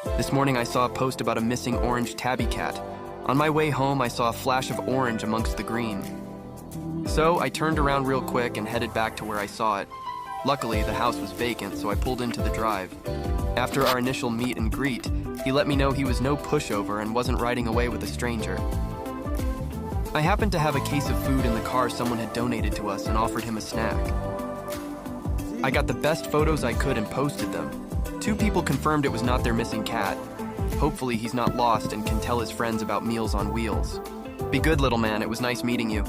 This morning I saw a post about a missing orange tabby cat. On my way home, I saw a flash of orange amongst the green. So I turned around real quick and headed back to where I saw it. Luckily, the house was vacant, so I pulled into the drive. After our initial meet and greet, he let me know he was no pushover and wasn't riding away with a stranger. I happened to have a case of food in the car someone had donated to us and offered him a snack. I got the best photos I could and posted them. 2 people confirmed it was not their missing cat. Hopefully he's not lost and can tell his friends about Meals on Wheels. Be good, little man. It was nice meeting you.